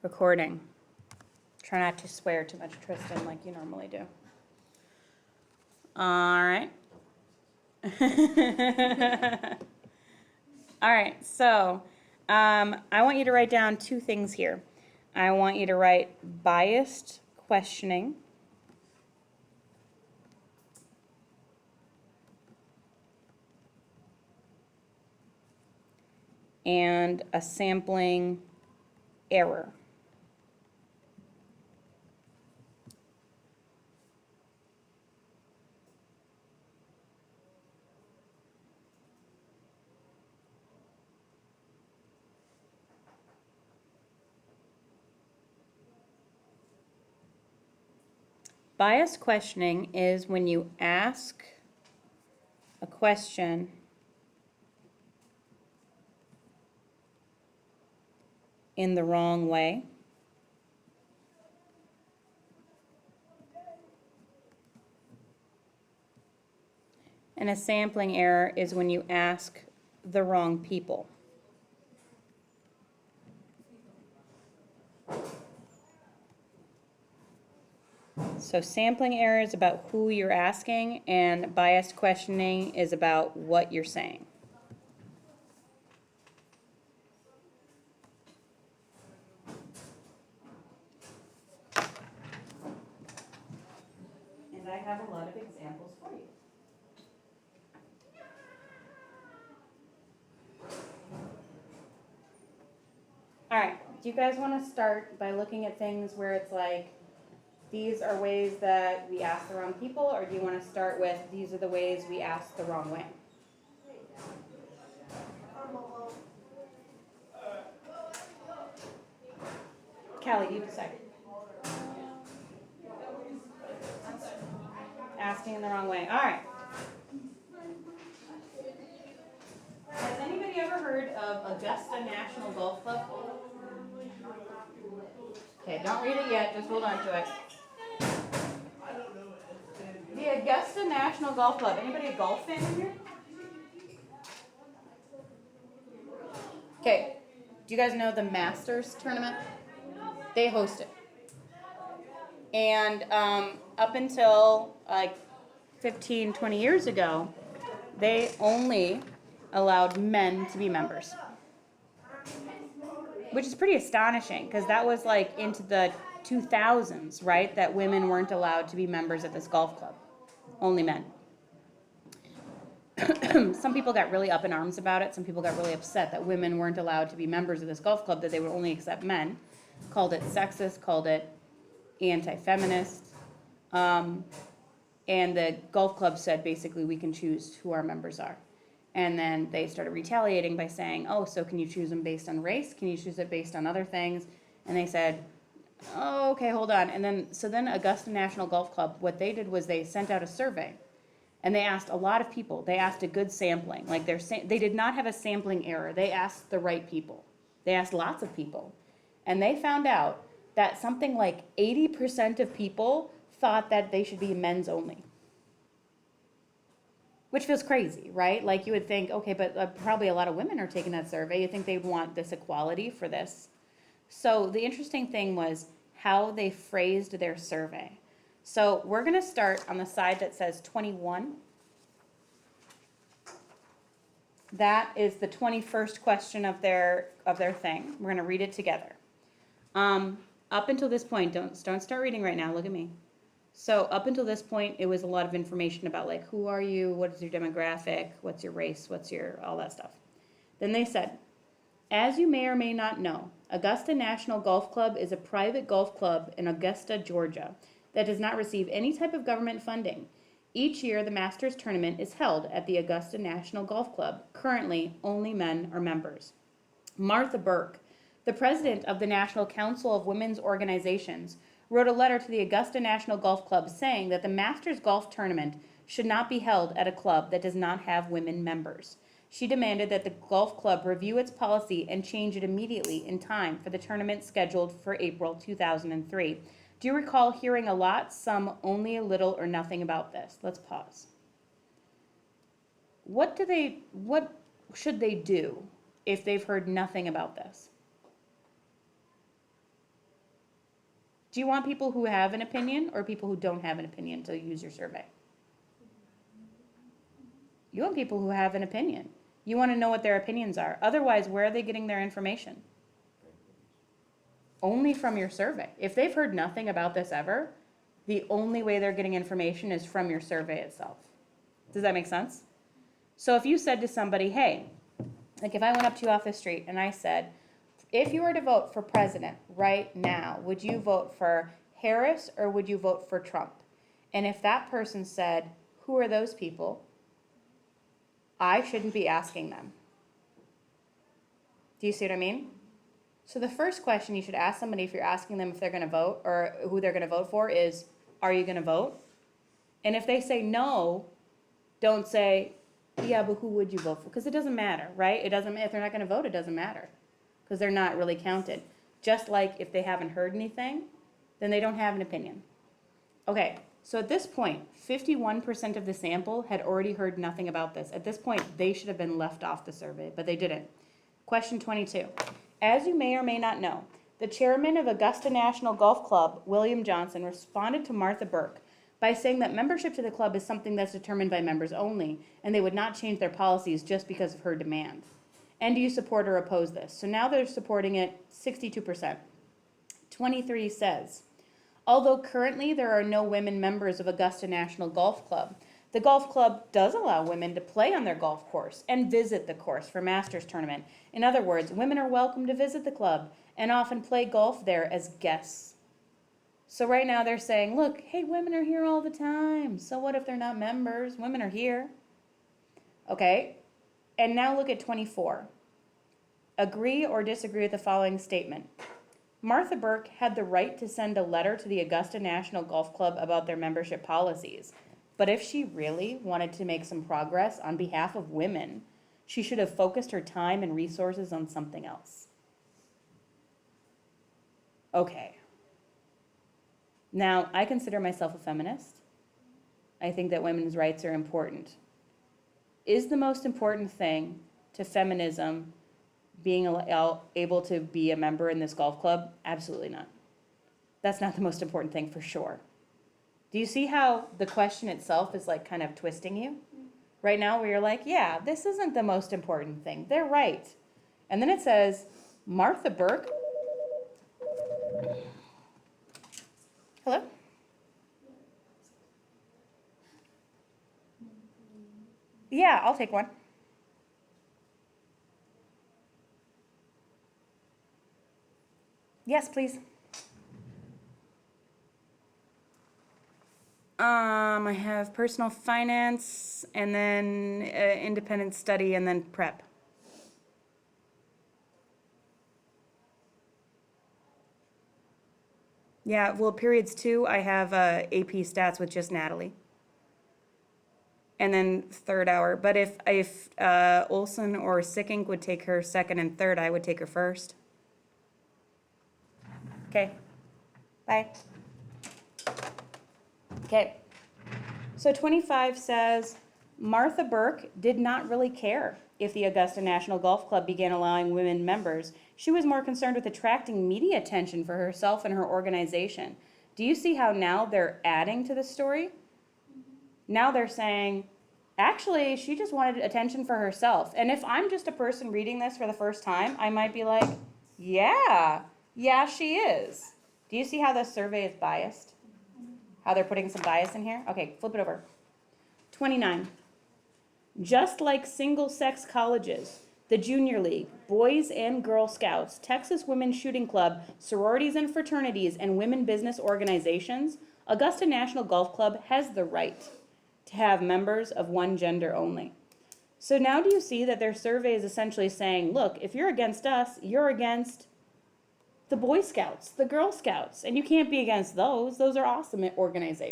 Recording. Try not to swear too much, Tristan, like you normally do. All right. All right, so I want you to write down two things here. I want you to write biased questioning and a sampling error. Biased questioning is when you ask a question in the wrong way. And a sampling error is when you ask the wrong people. So sampling error is about who you're asking, and biased questioning is about what you're saying. And I have a lot of examples for you. All right, do you guys want to start by looking at things where it's like, these are ways that we ask the wrong people, or do you want to start with, these are the ways we ask the wrong way? Callie, you decide. Asking in the wrong way. All right. Has anybody ever heard of Augusta National Golf Club? Okay, don't read it yet, just hold on to it. The Augusta National Golf Club. Anybody a golf fan in here? Okay, do you guys know the Masters tournament? They host it. And up until like 15, 20 years ago, they only allowed men to be members. Which is pretty astonishing, because that was like into the 2000s, right? That women weren't allowed to be members of this golf club. Only men. Some people got really up in arms about it. Some people got really upset that women weren't allowed to be members of this golf club, that they would only accept men. Called it sexist, called it anti-feminist. And the golf club said basically we can choose who our members are. And then they started retaliating by saying, oh, so can you choose them based on race? Can you choose it based on other things? And they said, oh, okay, hold on. And then, so then Augusta National Golf Club, what they did was they sent out a survey. And they asked a lot of people. They asked a good sampling. Like they did not have a sampling error. They asked the right people. They asked lots of people. And they found out that something like 80% of people thought that they should be men's only. Which feels crazy, right? Like you would think, okay, but probably a lot of women are taking that survey. You think they'd want this equality for this. So the interesting thing was how they phrased their survey. So we're going to start on the side that says 21. That is the 21st question of their thing. We're going to read it together. Up until this point, don't start reading right now. Look at me. So up until this point, it was a lot of information about like, who are you? What is your demographic? What's your race? What's your, all that stuff. Then they said, as you may or may not know, Augusta National Golf Club is a private golf club in Augusta, Georgia, that does not receive any type of government funding. Each year, the Masters tournament is held at the Augusta National Golf Club. Currently, only men are members. Martha Burke, the president of the National Council of Women's Organizations, wrote a letter to the Augusta National Golf Club saying that the Masters Golf Tournament should not be held at a club that does not have women members. She demanded that the golf club review its policy and change it immediately in time for the tournament scheduled for April 2003. Do you recall hearing a lot, some only a little or nothing about this? Let's pause. What should they do if they've heard nothing about this? Do you want people who have an opinion or people who don't have an opinion to use your survey? You want people who have an opinion. You want to know what their opinions are. Otherwise, where are they getting their information? Only from your survey. If they've heard nothing about this ever, the only way they're getting information is from your survey itself. Does that make sense? So if you said to somebody, hey, like if I went up to you off the street and I said, if you were to vote for president right now, would you vote for Harris or would you vote for Trump? And if that person said, who are those people? I shouldn't be asking them. Do you see what I mean? So the first question you should ask somebody if you're asking them if they're going to vote or who they're going to vote for is, are you going to vote? And if they say no, don't say, yeah, but who would you vote for? Because it doesn't matter, right? It doesn't matter. If they're not going to vote, it doesn't matter because they're not really counted. Just like if they haven't heard anything, then they don't have an opinion. Okay, so at this point, 51% of the sample had already heard nothing about this. At this point, they should have been left off the survey, but they didn't. Question 22. As you may or may not know, the chairman of Augusta National Golf Club, William Johnson, responded to Martha Burke by saying that membership to the club is something that's determined by members only, and they would not change their policies just because of her demands. And do you support or oppose this? So now they're supporting it 62%. 23 says, although currently there are no women members of Augusta National Golf Club, the golf club does allow women to play on their golf course and visit the course for Masters tournament. In other words, women are welcome to visit the club and often play golf there as guests. So right now they're saying, look, hey, women are here all the time. So what if they're not members? Women are here. Okay, and now look at 24. Agree or disagree with the following statement. Martha Burke had the right to send a letter to the Augusta National Golf Club about their membership policies. But if she really wanted to make some progress on behalf of women, she should have focused her time and resources on something else. Okay. Now, I consider myself a feminist. I think that women's rights are important. Is the most important thing to feminism being able to be a member in this golf club? Absolutely not. That's not the most important thing for sure. Do you see how the question itself is like kind of twisting you? Right now where you're like, yeah, this isn't the most important thing. They're right. And then it says, Martha Burke. Hello? Yeah, I'll take one. Yes, please. I have personal finance and then independent study and then prep. Yeah, well, periods 2, I have AP stats with just Natalie. And then third hour. But if Olson or Sickink would take her second and third, I would take her first. Okay. Bye. Okay. So 25 says, Martha Burke did not really care if the Augusta National Golf Club began allowing women members. She was more concerned with attracting media attention for herself and her organization. Do you see how now they're adding to the story? Now they're saying, actually, she just wanted attention for herself. And if I'm just a person reading this for the first time, I might be like, yeah, she is. Do you see how the survey is biased? How they're putting some bias in here? Okay, flip it over. 29. Just like single-sex colleges, the Junior League, Boys and Girl Scouts, Texas Women's Shooting Club, sororities and fraternities, and women business organizations, Augusta National Golf Club has the right to have members of one gender only. So now do you see that their survey is essentially saying, look, if you're against us, you're against the Boy Scouts, the Girl Scouts, and you can't be against those. Those are awesome organizations.